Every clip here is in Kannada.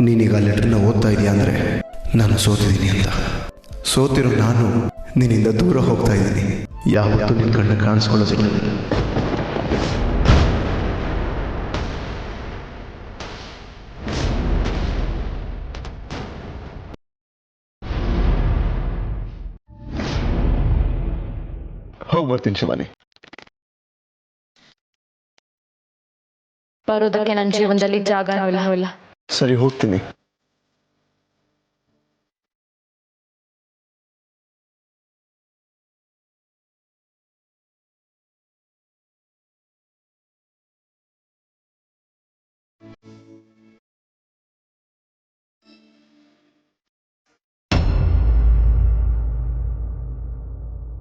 ನೀನೀಗ ಆ ಲೆಟ್ರನ್ನ ಓದ್ತಾ ಇದೀಯ ಅಂದರೆ ನಾನು ಸೋತಿದ್ದೀನಿ ಅಂತ. ಸೋತಿರೋ ನಾನು ನಿನ್ನಿಂದ ದೂರ ಹೋಗ್ತಾ ಇದ್ದೀನಿ. ಯಾವತ್ತೂ ನಿನ್ನ ಕಣ್ಣ ಕಾಣಿಸ್ಕೊಳ್ಳೋದಿಲ್ಲ. ಹೋಗಿ ಬರ್ತೀನಿ ಶಿವಾನಿ. ಬರೋದಕ್ಕೆ ನನ್ನ ಜೀವನದಲ್ಲಿ ಜಾಗನೂ ಇಲ್ಲ. ಸರಿ, ಹೋಗ್ತೀನಿ.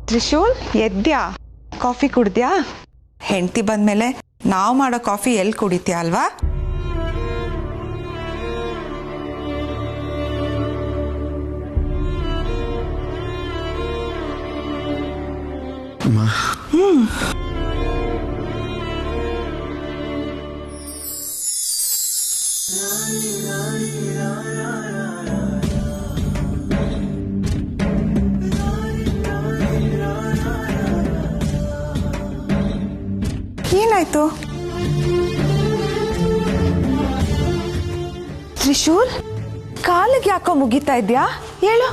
ತ್ರಿಶೂಲ್, ಎದ್ಯಾ? ಕಾಫಿ ಕುಡ್ದ್ಯಾ? ಹೆಂಡತಿ ಬಂದ್ಮೇಲೆ ನಾವು ಮಾಡೋ ಕಾಫಿ ಎಲ್ಲಿ ಕುಡಿತೀಯ ಅಲ್ವಾ? ಏನಾಯ್ತು ತ್ರಿಶೂಲ್? ಕಾಲಿಗೆ ಯಾಕೋ ಮುಗಿತಾ ಇದ್ಯಾ? ಹೇಳು,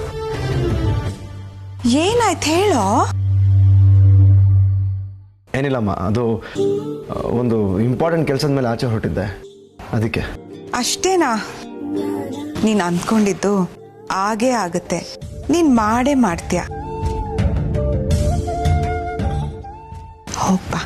ಏನಾಯ್ತು ಹೇಳೋ. ಏನಿಲ್ಲಮ್ಮ, ಅದು ಒಂದು ಇಂಪಾರ್ಟೆಂಟ್ ಕೆಲಸದ ಮೇಲೆ ಆಚೆ ಹೊರಟಿದ್ದೆ, ಅದಕ್ಕೆ. ಅಷ್ಟೇನಾ? ನೀನು ಅಂದ್ಕೊಂಡಿದ್ದು ಆಗೇ ಆಗುತ್ತೆ. ನೀನ್ ಮಾಡೇ ಮಾಡ್ತೀಯ. ಹೋಗ್ಬಾ.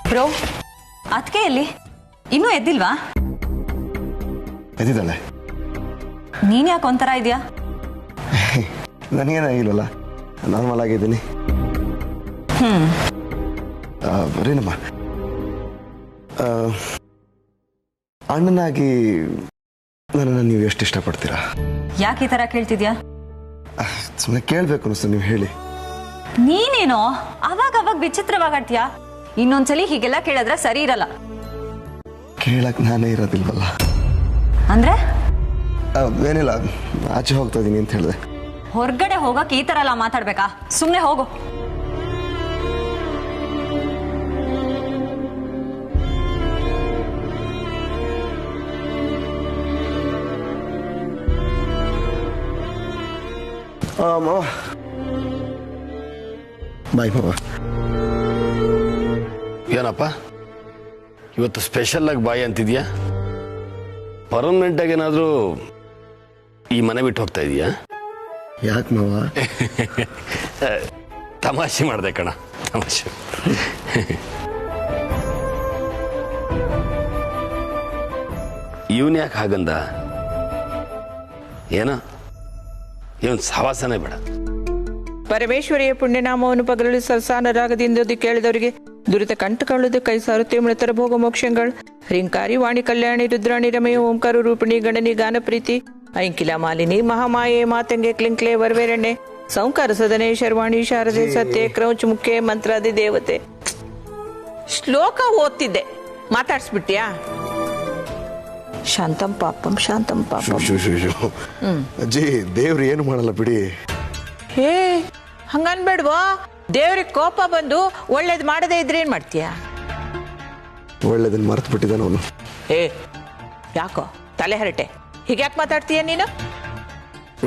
ಬ್ರೋ, ಅದಕ್ಕೆ ಎಲ್ಲಿ ಇನ್ನೂ ಎದ್ದಿಲ್ವಾ? ಎದ್ದಿದ್ದಾಳೆ. ನೀನ್ ಯಾಕೆ ಒಂಥರ ಇದೆಯಾ? ನನಗೇನಾಗಿಲ್ವಲ್ಲ, ನಾರ್ಮಲ್ ಆಗಿದ್ದೀನಿ. ಬರೀನಮ್ಮ, ಅಣ್ಣನಾಗಿ ನನ್ನನ್ನು ನೀವು ಎಷ್ಟು ಇಷ್ಟಪಡ್ತೀರಾ? ಯಾಕೆ ಈ ತರ ಕೇಳ್ತಿದ್ಯಾ? ಸುಮ್ಮನೆ ಕೇಳಬೇಕು ಅನಿಸ್ತು, ನೀವು ಹೇಳಿ. ನೀನೇನೋ ಅವಾಗ ವಿಚಿತ್ರವಾಗಾಡ್ತೀಯಾ? ಇನ್ನೊಂದ್ಸಲಿ ಹೀಗೆಲ್ಲ ಕೇಳಿದ್ರೆ ಸರಿ ಇರಲ್ಲ. ಕೇಳಕ್ ನಾನೇ ಇರೋದಿಲ್ವಲ್ಲ. ಅಂದ್ರೆ ಏನಿಲ್ಲ, ಆಚೆ ಹೋಗ್ತಾ ಇದೀನಿ ಅಂತ ಹೇಳಿದೆ. ಹೊರಗಡೆ ಹೋಗಕ್ ಈ ತರ ಎಲ್ಲ ಮಾತಾಡ್ಬೇಕಾ? ಸುಮ್ನೆ ಹೋಗು. ಬಾಯ್ ಮಾವ. ಏನಪ್ಪ ಇವತ್ತು ಸ್ಪೆಷಲ್ ಆಗಿ ಬಾಯಿ ಅಂತಿದ್ಯಾ? ಪರ್ಮನೆಂಟ್ ಆಗಿ ಏನಾದರೂ ಈ ಮನೆ ಬಿಟ್ಟು ಹೋಗ್ತಾ ಇದೀಯಾ? ಯಾಕೆ ಮಾವ? ತಮಾಷೆ ಮಾಡಿದೆ ಕಣ, ತಮಾಷೆ. ಇವನ್ ಯಾಕೆ ಹಾಗಂದ? ಏನ ಇವನ್ ಸವಾಸನೆ ಬೇಡ. ಪರಮೇಶ್ವರಿಯ ಪುಣ್ಯನಾಮವನ್ನು ಪಗರಲು ಸರಸಾನ ರಾಗದಿಂದ ಕೇಳಿದವರಿಗೆ ದುರಿತ ಕಂಟಕೊಳ್ಳದು ಕೈ ಸಾರುತ್ತೆ ಮೃತರ ಭೋಗ ಮೋಕ್ಷಗಳು. ಹ್ರಿಂಕಾರಿ ವಾಣಿ ಕಲ್ಯಾಣಿ ರುದ್ರಾಣಿ ರಮಯ ಓಂಕಾರ ರೂಪಿಣಿ ಗಣನಿ ಗಾನ ಪ್ರೀತಿ ಐಂಕಿಲ ಮಾಲಿನಿ ಮಹಾಮಾಯೆ ಮಾತಂಗೆ ಕ್ಲಿಂಕ್ಲೆ ವರ್ವೇರಣ್ಣೆ ಸೌಂಕಾರ ಸದನೆ ಶರ್ವಾಣಿ ಶಾರದೆ ಸತ್ಯ ಕ್ರೌಚ್ ಮುಖ್ಯ ಮಂತ್ರಾದಿ ದೇವತೆ. ಶ್ಲೋಕ ಓದ್ತಿದ್ದೆ, ಮಾತಾಡ್ಸ್ಬಿಟ್ಯಾ? ಶಾಂತಂ ಪಾಪಂ ಶಾಂತಂ ಪಾಪಂ. ಅಜ್ಜಿ, ದೇವ್ರು ಏನು ಮಾಡಲ್ಲ ಬಿಡಿ. ಹೇ, ಹಂಗನ್ಬೇಡ್ವೋ. ದೇವ್ರಿಗೆ ಕೋಪ ಬಂದು ಒಳ್ಳೇದ್ ಮಾಡದೇ ಇದ್ರೆ ಏನ್ ಮಾಡ್ತೀಯ? ಒಳ್ಳೇದನ್ನ ಮರ್ತು ಬಿಟ್ಟಿದ್ದಾನ ಅವನು. ಏ, ಯಾಕೋ ತಲೆ ಹರಟೆ, ಹೀಗ್ಯಾಕೆ ಮಾತಾಡ್ತೀಯ ನೀನು?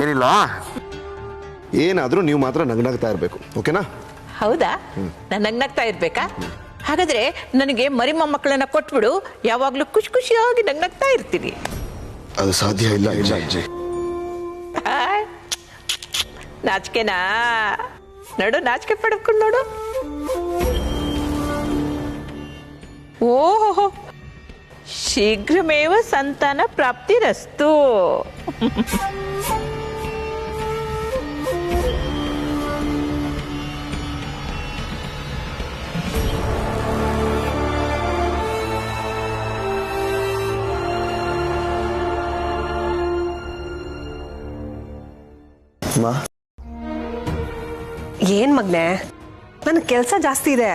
ಏನಿಲ್ಲ, ಏನಾದ್ರೂ ನೀವು ಮಾತ್ರ ನಗ್ನಗ್ತಾ ಇರ್ಬೇಕು, ಓಕೆನಾ? ಹೌದಾ? ನಾನು ನಗ್ನಗ್ತಾ ಇರ್ಬೇಕಾ? ಹಾಗಾದ್ರೆ ನನಗೆ ಮರಿ ಮೊಮ್ಮಕ್ಕಳನ್ನ ಕೊಟ್ಬಿಡು, ಯಾವಾಗ್ಲೂ ಖುಷಿ ಖುಷಿಯಾಗಿ ನಗ್ನಗ್ತಾ ಇರ್ತೀನಿ. ಅದು ಸಾಧ್ಯ ಇಲ್ಲ ಅಜ್ಜಿ. ನಾಚಿಕೆನಾ? ನೋಡು, ನಾಚಿಕೆ ಪಡ್ಕೊಂಡು ನೋಡು. ಓಹೋ, ಶೀಘ್ರಮೇವ ಸಂತಾನ ಪ್ರಾಪ್ತಿರಸ್ತು. ಅಮ್ಮ, ಏನ್ ಮಗ್ನೆ, ನನ್ ಕೆಲಸ ಜಾಸ್ತಿ ಇದೆ.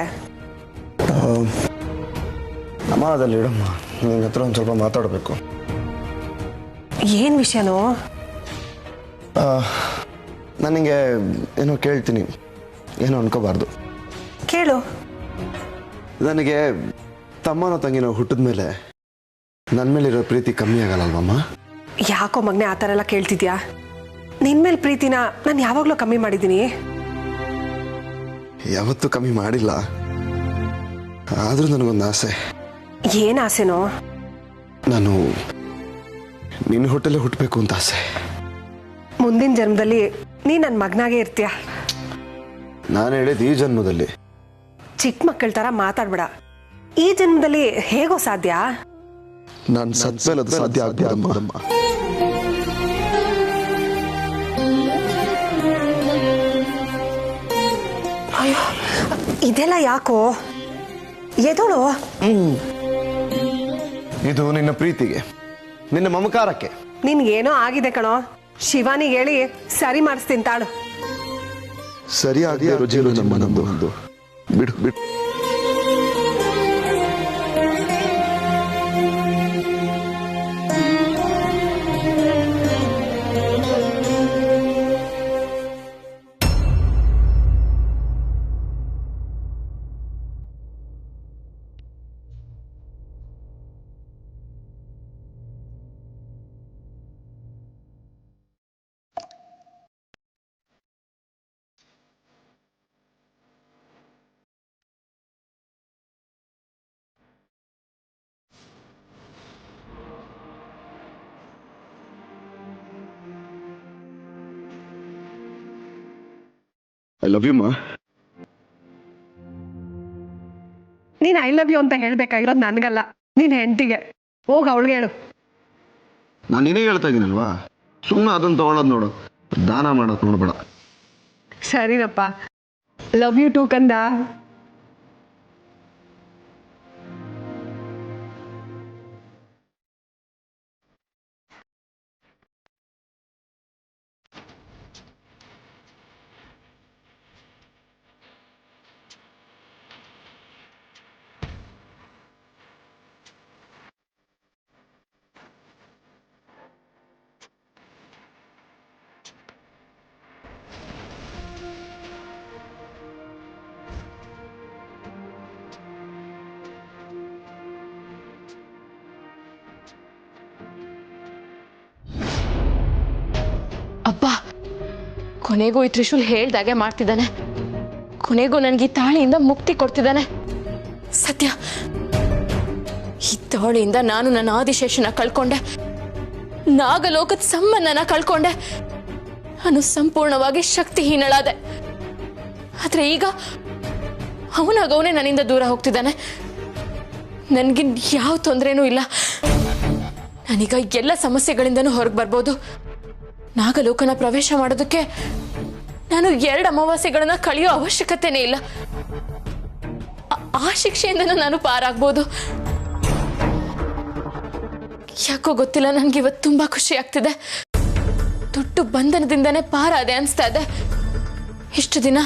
ಅಮ್ಮ ಅದಲ್ಲಿ ಇಡಮ್ಮ, ನಿನ್ನ ಹತ್ರ ಒಂದು ಸ್ವಲ್ಪ ಮಾತಾಡಬೇಕು. ಏನ್ ವಿಷಯನೋ? ನನಗೆ ಏನೋ ಕೇಳ್ತೀನಿ, ಏನೋ ಅನ್ಕೋಬಾರ್ದು. ಕೇಳು. ನನಗೆ ತಮ್ಮನೋ ತಂಗಿನೋ ಹುಟ್ಟಿದ ಮೇಲೆ ನನ್ನ ಮೇಲಿರೋ ಪ್ರೀತಿ ಕಮ್ಮಿ ಆಗಲ್ಲಲ್ವಮ್ಮ? ಯಾಕೋ ಮಗ್ನೆ ಆ ಥರ ಎಲ್ಲ ಕೇಳ್ತಿದ್ಯಾ? ನಿನ್ ಮೇಲೆ ಪ್ರೀತಿನ ನಾನು ಯಾವಾಗ್ಲೂ ಕಮ್ಮಿ ಮಾಡಿದ್ದೀನಿ? ಯಾವತ್ತೂ ಕಮ್ಮಿ ಮಾಡಿಲ್ಲ. ಆದ್ರೂ ನನಗೊಂದು ಆಸೆ. ಏನ್ ಆಸೆನೋ? ನಾನು ನಿನ್ನ ಹೊಟ್ಟೆಲ್ಲೇ ಹುಟ್ಟಬೇಕು ಅಂತ ಆಸೆ. ಮುಂದಿನ ಜನ್ಮದಲ್ಲಿ ನೀ ನನ್ನ ಮಗನಾಗೆ ಇರ್ತೀಯ. ನಾನು ಹೇಳಿದ ಈ ಜನ್ಮದಲ್ಲಿ. ಚಿಕ್ಕ ಮಕ್ಕಳ ತರ ಮಾತಾಡ್ಬೇಡ. ಈ ಜನ್ಮದಲ್ಲಿ ಹೇಗೋ ಸಾಧ್ಯ? ನಾನು ಸತ್ ಮೇಲೆ ಅದು ಸಾಧ್ಯ ಆಗ್ಬೋದಮ್ಮ. ಅಯ್ಯೋ, ಇದೆಲ್ಲ ಯಾಕೋ? ಎದೋಳು. ಇದು ನಿನ್ನ ಪ್ರೀತಿಗೆ, ನಿನ್ನ ಮಮಕಾರಕ್ಕೆ. ನಿನ್ಗೇನೋ ಆಗಿದೆ ಕಣೋ. ಶಿವಾನಿಗೆ ಹೇಳಿ ಸರಿ ಮಾಡಿಸ್ತೀನಿ ತಾಳು. ಸರಿಯಾಗಿ ರುಚಿರು ನಮ್ಮ ನಮ್ಮದು. ಬಿಡು ಬಿಡು. ಐ ಲವ್ ಯು ಮಾ. ನೀನ್ ಐ ಲವ್ ಯು ಅಂತ ಹೇಳ್ಬೇಕಾಗಿರೋದು ನನ್ಗಲ್ಲ, ನೀನ್ ಹೆಂಡತಿಗೆ. ಹೋಗ ಅವಳಿಗೆ ಹೇಳು. ನಾನು ನಿನಗೆ ಹೇಳ್ತಾ ಇದ್ದೀನಲ್ವಾ, ಸುಮ್ಮನೆ ಅದನ್ನು ತಗೊಳ್ಳೋದು ನೋಡು, ದಾನ ಮಾಡೋದು ನೋಡ್ಬೇಡ. ಸರಿನಪ್ಪ, ಲವ್ ಯು ಟು ಕಂದ. ಅಬ್ಬಾ, ಕೊನೆಗೂ ಈ ತ್ರಿಶೂಲ್ ಹೇಳ್ದಾಗೆ ಮಾಡ್ತಿದ್ದಾನೆ. ಕೊನೆಗೂ ನನಗೆ ಈ ತಾಳಿಯಿಂದ ಮುಕ್ತಿ ಕೊಡ್ತಿದ್ದಾನೆ. ಸತ್ಯ, ಈ ತಾಳಿಯಿಂದ ನಾನು ನನ್ನ ಆದಿಶೇಷನ ಕಳ್ಕೊಂಡೆ, ನಾಗಲೋಕದ ಸಂಬಂಧನ ಕಳ್ಕೊಂಡೆ. ನಾನು ಸಂಪೂರ್ಣವಾಗಿ ಶಕ್ತಿಹೀನಳಾದೆ. ಆದ್ರೆ ಈಗ ಅವನಾಗವನೇ ನನ್ನಿಂದ ದೂರ ಹೋಗ್ತಿದ್ದಾನೆ. ನನಗೆ ಯಾವ ತೊಂದರೆನೂ ಇಲ್ಲ. ನಾನೀಗ ಎಲ್ಲ ಸಮಸ್ಯೆಗಳಿಂದನೂ ಹೊರಗೆ ಬರ್ಬೋದು. ನಾಗಲೋಕನ ಪ್ರವೇಶ ಮಾಡೋದಕ್ಕೆ ನಾನು 2 ಅಮಾವಾಸ್ಯೆಗಳನ್ನ ಕಳೆಯೋ ಅವಶ್ಯಕತೆನೇ ಇಲ್ಲ. ಆ ಶಿಕ್ಷೆಯಿಂದನೂ ನಾನು ಪಾರಾಗ್ಬೋದು. ಯಾಕೋ ಗೊತ್ತಿಲ್ಲ, ನನ್ಗೆ ಇವತ್ತು ತುಂಬಾ ಖುಷಿ ಆಗ್ತಿದೆ. ದೊಡ್ಡ ಬಂಧನದಿಂದನೇ ಪಾರಾದೆ ಅನ್ಸ್ತಾ ಇದೆ. ಇಷ್ಟು ದಿನ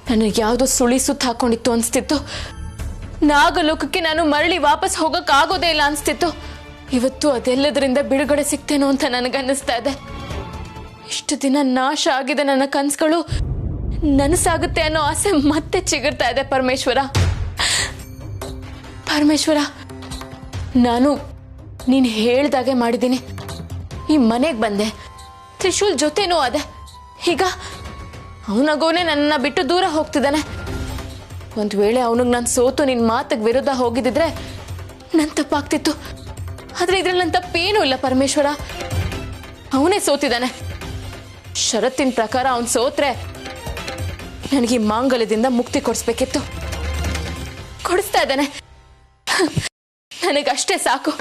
ನನಗೆ ಯಾವುದೋ ಸುಳಿ ಸುತ್ತ ಹಾಕೊಂಡಿತ್ತು ಅನ್ಸ್ತಿತ್ತು. ನಾಗಲೋಕಕ್ಕೆ ನಾನು ಮರಳಿ ವಾಪಸ್ ಹೋಗಕ್ಕಾಗೋದೇ ಇಲ್ಲ ಅನ್ಸ್ತಿತ್ತು. ಇವತ್ತು ಅದೆಲ್ಲದರಿಂದ ಬಿಡುಗಡೆ ಸಿಗ್ತೇನೋ ಅಂತ ನನಗನ್ನಿಸ್ತಾ ಇದೆ. ಇಷ್ಟು ದಿನ ನಾಶ ಆಗಿದೆ ನನ್ನ ಕನಸುಗಳು ನನಸಾಗುತ್ತೆ ಅನ್ನೋ ಆಸೆ ಮತ್ತೆ ಚಿಗುರ್ತಾ ಇದೆ. ಪರಮೇಶ್ವರ, ನಾನು ನೀನು ಹೇಳ್ದಾಗೆ ಮಾಡಿದ್ದೀನಿ. ಈ ಮನೆಗೆ ಬಂದೆ, ತ್ರಿಶೂಲ್ ಜೊತೆನೂ ಅದೇ. ಈಗ ಅವನಾಗೋನೆ ನನ್ನ ಬಿಟ್ಟು ದೂರ ಹೋಗ್ತಿದ್ದಾನೆ. ಒಂದು ವೇಳೆ ಅವನಿಗೆ ನಾನು ಸೋತು ನಿನ್ನ ಮಾತಿಗೆ ವಿರುದ್ಧ ಹೋಗಿದ್ದಿದ್ರೆ ನನ್ನ ತಪ್ಪಾಗ್ತಿತ್ತು. ಆದ್ರೆ ಇದ್ರಲ್ಲಿ ನನ್ನ ತಪ್ಪೇನೂ ಇಲ್ಲ ಪರಮೇಶ್ವರ. ಅವನೇ ಸೋತಿದ್ದಾನೆ. ಷರತ್ತಿನ ಪ್ರಕಾರ ಅವನು ಸೋತ್ರೆ ನನಗೆ ಈ ಮಾಂಗಲ್ಯದಿಂದ ಮುಕ್ತಿ ಕೊಡಿಸ್ಬೇಕಿತ್ತು. ಕೊಡಿಸ್ತಾ ಇದ್ದಾನೆ. ನನಗಷ್ಟೇ ಸಾಕು,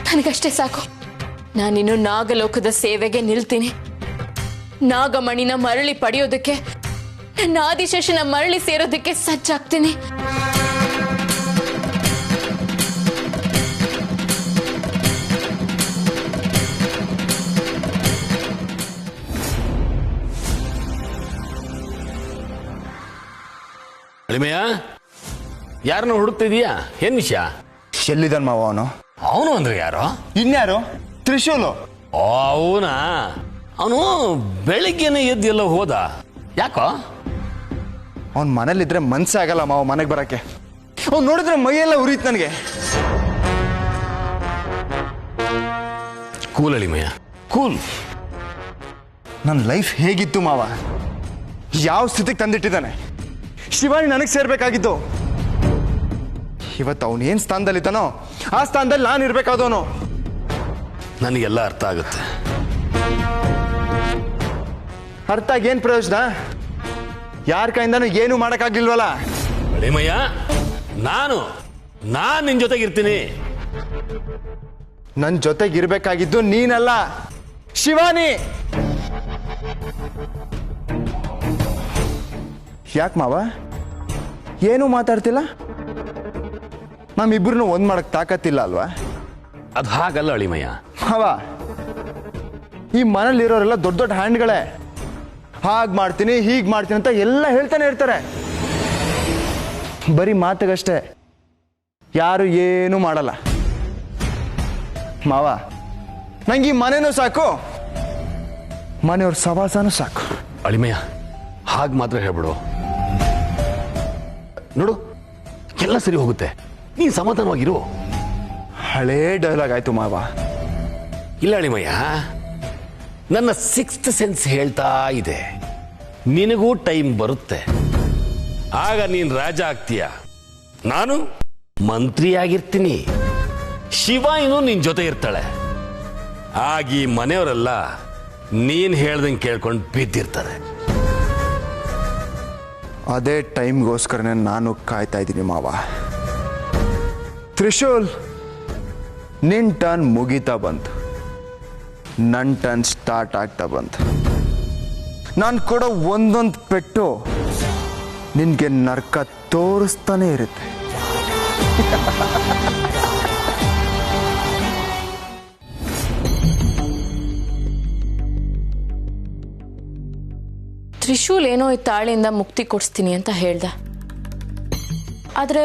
ನನಗಷ್ಟೇ ಸಾಕು. ನಾನಿನ್ನು ನಾಗಲೋಕದ ಸೇವೆಗೆ ನಿಲ್ತೀನಿ. ನಾಗಮಣಿನ ಮರಳಿ ಪಡೆಯೋದಕ್ಕೆ, ನನ್ನ ಆದಿಶೇಷನ ಮರಳಿ ಸೇರೋದಕ್ಕೆ ಸಜ್ಜಾಗ್ತೀನಿ. ಅಳಿಮಯ್ಯ, ಯಾರನ್ನ ಹುಡುಕ್ತಿದೀಯಾ? ಏನ್ ವಿಷಯ? ಎಲ್ಲಿದ್ದಾನೆ ಮಾವ ಅವನು? ಅವನು ಅಂದ್ರೆ ಯಾರು? ಇನ್ಯಾರು? ತ್ರಿಶೂಲು. ಅವನಾ? ಅವನು ಬೆಳಿಗ್ಗೆನೆ ಎದ್ದು ಎಲ್ಲ ಹೋದ. ಯಾಕೋ? ಅವ್ನ ಮನೇಲಿದ್ರೆ ಮನ್ಸೇ ಆಗಲ್ಲ ಮಾವ ಮನೆಗೆ ಬರಕ್ಕೆ. ಅವ್ನು ನೋಡಿದ್ರೆ ಮೈಯೆಲ್ಲ ಉರಿಯುತ್ತೆ ನನಗೆ. ಕೂಲ್ ಅಳಿಮಯ್ಯ, ಕೂಲ್. ನನ್ನ ಲೈಫ್ ಹೇಗಿತ್ತು ಮಾವ? ಯಾವ ಸ್ಥಿತಿಗೆ ತಂದಿಟ್ಟಿದ್ದಾನೆ? ಶಿವಾನಿ ನನಗೆ ಸೇರ್ಬೇಕಾಗಿದ್ದು. ಇವತ್ತು ಅವನು ಏನ್ ಸ್ಥಾನದಲ್ಲಿದ್ದಾನೋ ಆ ಸ್ಥಾನದಲ್ಲಿ ನಾನು ಇರ್ಬೇಕಾದವನು. ನನಗೆಲ್ಲ ಅರ್ಥ ಆಗುತ್ತೆ. ಅರ್ಥ ಆಗಿ ಏನ್ ಪ್ರಯೋಜನ? ಯಾರ ಕೈಯಿಂದನೂ ಏನು ಮಾಡಕ್ಕಾಗಿಲ್ವಲ್ಲ. ಅಳಿಮಯ್ಯ, ನಾನು ನಿನ್ ಜೊತೆಗಿರ್ತೀನಿ. ನನ್ನ ಜೊತೆಗಿರ್ಬೇಕಾಗಿದ್ದು ನೀನಲ್ಲ, ಶಿವಾನಿ. ಯಾಕೆ ಮಾವ ಏನು ಮಾತಾಡ್ತಿಲ್ಲ? ನಮ್ಮಿಬ್ರು ಒಂದ್ ಮಾಡಕ್ ತಾಕತ್ತಿಲ್ಲ ಅಲ್ವಾ? ಅದು ಹಾಗಲ್ಲ ಅಳಿಮಯ್ಯ. ಮಾವ, ಈ ಮನೇಲಿರೋರೆಲ್ಲ ದೊಡ್ಡ ದೊಡ್ಡ ಹ್ಯಾಂಡ್ಗಳೇ. ಹಾಗೆ ಮಾಡ್ತೀನಿ ಹೀಗೆ ಮಾಡ್ತೀನಿ ಅಂತ ಎಲ್ಲ ಹೇಳ್ತಾನೆ ಇರ್ತಾರೆ. ಬರೀ ಮಾತಿಗಷ್ಟೇ, ಯಾರು ಏನೂ ಮಾಡಲ್ಲ. ಮಾವ, ನಂಗೆ ಈ ಮನೆನೂ ಸಾಕು, ಮನೆಯವ್ರ ಸವಾಸನೂ ಸಾಕು. ಅಳಿಮಯ್ಯ, ಹಾಗೆ ಮಾತ್ರ ಹೇಳ್ಬಿಡು. ನೋಡು, ಎಲ್ಲ ಸರಿ ಹೋಗುತ್ತೆ. ನೀನ್ ಸಮಾಧಾನವಾಗಿರು. ಹಳೇ ಡೈಲಾಗ್ ಆಯ್ತು ಮಾವ. ಇಲ್ಲ ಅಳಿಮಯ್ಯ, ನನ್ನ ಸಿಕ್ಸ್ತ್ ಸೆನ್ಸ್ ಹೇಳ್ತಾ ಇದೆ, ನಿನಗೂ ಟೈಮ್ ಬರುತ್ತೆ. ಆಗ ನೀನ್ ರಾಜ ಆಗ್ತೀಯ, ನಾನು ಮಂತ್ರಿ ಆಗಿರ್ತೀನಿ. ಶಿವ ಇನ್ನು ನಿನ್ ಜೊತೆ ಇರ್ತಾಳೆ. ಆಗ ಈ ಮನೆಯವರೆಲ್ಲ ನೀನ್ ಹೇಳ್ದಂಗೆ ಕೇಳ್ಕೊಂಡು ಬಿದ್ದಿರ್ತಾರೆ. ಅದೇ ಟೈಮ್ಗೋಸ್ಕರನೇ ನಾನು ಕಾಯ್ತಾ ಇದ್ದೀನಿ ಮಾವ. ತ್ರಿಶೂಲ್, ನಿನ್ ಟರ್ನ್ ಮುಗೀತಾ ಬಂತು, ನನ್ನ ಟರ್ನ್ ಸ್ಟಾರ್ಟ್ ಆಗ್ತಾ ಬಂತು. ನಾನು ಕೊಡೋ ಒಂದೊಂದು ಪೆಟ್ಟು ನಿನ್ಗೆ ನರ್ಕ ತೋರಿಸ್ತಾನೆ ಇರುತ್ತೆ. ತ್ರಿಶೂಲ್ ಏನೋ ಈ ತಾಳಿಂದ ಮುಕ್ತಿ ಕೊಡಿಸ್ತೀನಿ ಅಂತ ಹೇಳ್ದ. ಆದ್ರೆ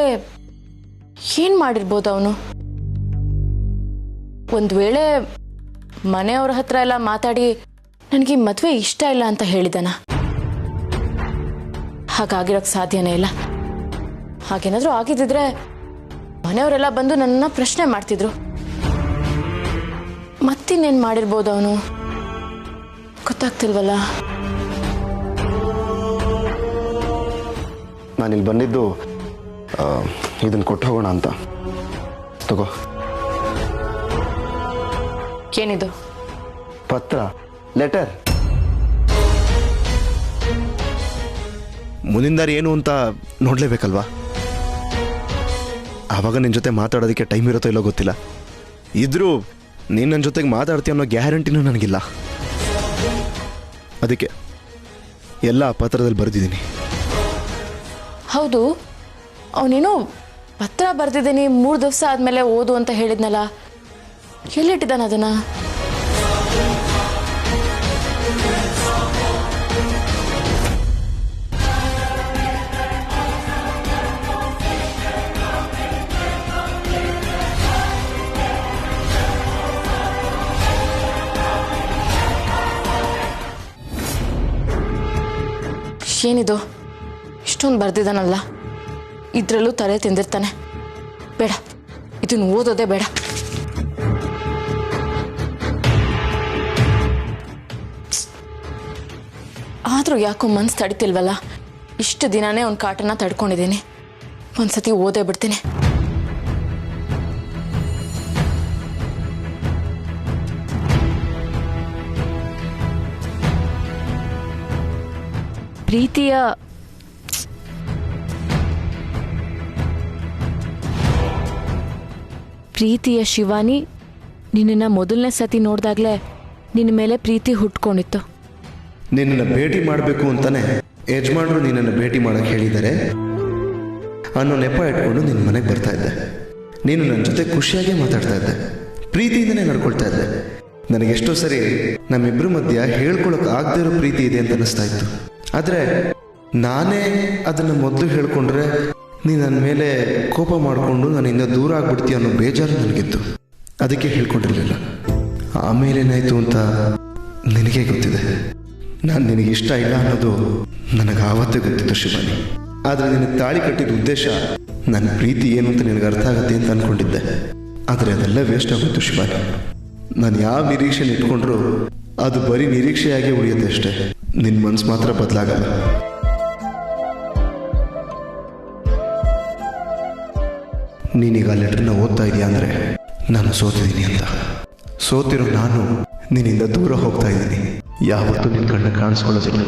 ಏನ್ ಮಾಡಿರ್ಬೋದು ಅವನು? ಒಂದ್ ವೇಳೆ ಮನೆಯವ್ರ ಹತ್ರ ಎಲ್ಲ ಮಾತಾಡಿ ನನಗೆ ಮದ್ವೆ ಇಷ್ಟ ಇಲ್ಲ ಅಂತ ಹೇಳಿದಾನ? ಹಾಗಾಗಿರೋಕ್ ಸಾಧ್ಯನೇ ಇಲ್ಲ. ಹಾಗೇನಾದ್ರೂ ಆಗಿದ್ದಿದ್ರೆ ಮನೆಯವರೆಲ್ಲ ಬಂದು ನನ್ನ ಪ್ರಶ್ನೆ ಮಾಡ್ತಿದ್ರು. ಮತ್ತಿನ್ನೇನ್ ಮಾಡಿರ್ಬೋದು ಅವನು? ಗೊತ್ತಾಗ್ತಿಲ್ವಲ್ಲ. ನಾನಿಲ್ಲಿ ಬಂದಿದ್ದು ಇದನ್ನು ಕೊಟ್ಟು ಹೋಗೋಣ ಅಂತ. ತಗೋ. ಏನಿದು? ಪತ್ರ, ಲೆಟರ್. ಮುಂದಿನ ದಾರಿ ಏನು ಅಂತ ನೋಡ್ಲೇಬೇಕಲ್ವಾ? ಆವಾಗ ನಿನ್ನ ಜೊತೆ ಮಾತಾಡೋದಕ್ಕೆ ಟೈಮ್ ಇರುತ್ತೋ ಇಲ್ಲೋ ಗೊತ್ತಿಲ್ಲ. ಇದ್ರೂ ನೀನು ನನ್ನ ಜೊತೆಗೆ ಮಾತಾಡ್ತೀಯ ಅನ್ನೋ ಗ್ಯಾರಂಟಿನೂ ನನಗಿಲ್ಲ. ಅದಕ್ಕೆ ಎಲ್ಲ ಆ ಪತ್ರದಲ್ಲಿ ಬರೆದಿದ್ದೀನಿ. ಹೌದು, ಅವನೇನೋ ಪತ್ರ ಬರ್ದಿದ್ದೀನಿ 3 ದಿವಸ ಆದ್ಮೇಲೆ ಓದು ಅಂತ ಹೇಳಿದ್ನಲ್ಲ, ಎಲ್ಲಿಟ್ಟಿದ್ದಾನ ಅದನ್ನ? ಏನಿದು? ಇಷ್ಟೊಂದು ಬರ್ದಿದ್ದಾನಲ್ಲ, ಇದ್ರಲ್ಲೂ ತಲೆ ತಿಂದಿರ್ತಾನೆ. ಬೇಡ, ಇದನ್ನು ಓದೋದೇ ಬೇಡ. ಆದ್ರೂ ಯಾಕೋ ಮನ್ಸು ತಡಿತಿಲ್ವಲ್ಲ. ಇಷ್ಟು ದಿನಾನೇ ಒಂದು ಕಾಟನ್ನ ತಡ್ಕೊಂಡಿದ್ದೀನಿ. ಒಂದ್ಸತಿ ಓದೇ ಬಿಡ್ತೀನಿ. ಪ್ರೀತಿಯ ಶಿವಾನಿ ನಿನ್ನನ್ನು ಮೊದಲನೇ ಸತಿ ನೋಡಿದಾಗಲೇ ನಿನ್ನ ಮೇಲೆ ಪ್ರೀತಿ ಹುಟ್ಕೊಂಡಿತ್ತು. ನಿನ್ನನ್ನು ಭೇಟಿ ಮಾಡಬೇಕು ಅಂತಾನೆ ಯಜಮಾನರು ನಿನ್ನನ್ನು ಭೇಟಿ ಮಾಡೋಕ್ಕೆ ಹೇಳಿದ್ದಾರೆ ಅನ್ನೋ ನೆಪ ಇಟ್ಕೊಂಡು ನಿನ್ನ ಮನೆಗೆ ಬರ್ತಾ ಇದ್ದೆ. ನೀನು ನನ್ನ ಜೊತೆ ಖುಷಿಯಾಗೇ ಮಾತಾಡ್ತಾ ಇದ್ದೆ, ಪ್ರೀತಿಯಿಂದನೇ ನಡ್ಕೊಳ್ತಾ ಇದ್ದೆ. ನನಗೆಷ್ಟೋ ಸರಿ ನಮ್ಮಿಬ್ಬರ ಮಧ್ಯ ಹೇಳ್ಕೊಳಕ್ಕೆ ಆಗದೇ ಇರೋ ಪ್ರೀತಿ ಇದೆ ಅಂತ ಅನ್ನಿಸ್ತಾ ಇತ್ತು. ಆದರೆ ನಾನೇ ಅದನ್ನು ಮೊದಲು ಹೇಳ್ಕೊಂಡ್ರೆ ನೀನು ನನ್ನ ಮೇಲೆ ಕೋಪ ಮಾಡಿಕೊಂಡು ನನ್ನಿಂದ ದೂರ ಆಗ್ಬಿಡ್ತೀಯ ಅನ್ನೋ ಬೇಜಾರು ನನಗಿತ್ತು. ಅದಕ್ಕೆ ಹೇಳ್ಕೊಂಡಿರಲಿಲ್ಲ. ಆಮೇಲೇನಾಯಿತು ಅಂತ ನಿನಗೆ ಗೊತ್ತಿದೆ. ನಾನು ನಿನಗೆ ಇಷ್ಟ ಇಲ್ಲ ಅನ್ನೋದು ನನಗೆ ಆವತ್ತೇ ಗೊತ್ತಿತ್ತು ಶಿವಾನಿ. ಆದರೆ ನಿನಗೆ ತಾಳಿ ಕಟ್ಟಿದ ಉದ್ದೇಶ ನನ್ನ ಪ್ರೀತಿ ಏನು ಅಂತ ನಿನಗೆ ಅರ್ಥ ಆಗುತ್ತೆ ಅಂತ ಅಂದ್ಕೊಂಡಿದ್ದೆ. ಆದರೆ ಅದೆಲ್ಲ ವೇಸ್ಟ್ ಆಗೋಯ್ತು ಶಿವಾನಿ. ನಾನು ಯಾವ ನಿರೀಕ್ಷೆ ಇಟ್ಕೊಂಡ್ರೂ ಅದು ಬರೀ ನಿರೀಕ್ಷೆಯಾಗಿ ಉಳಿಯುತ್ತೆ ಅಷ್ಟೇ. ನಿನ್ನ ಮನಸ್ಸು ಮಾತ್ರ ಬದಲಾಗಲ್ಲ. ನೀನೀಗ ಲೆಟ್ರನ್ನ ಓದ್ತಾ ಇದೆಯಾ ಅಂದರೆ ನಾನು ಸೋತಿದ್ದೀನಿ ಅಂತ. ಸೋತಿರೋ ನಾನು ನಿನ್ನಿಂದ ದೂರ ಹೋಗ್ತಾ ಇದ್ದೀನಿ. ಯಾವತ್ತೂ ನಿನ್ನ ಕಣ್ಣ ಕಾಣಿಸ್ಕೊಳ್ಳೋದಿಲ್ಲ.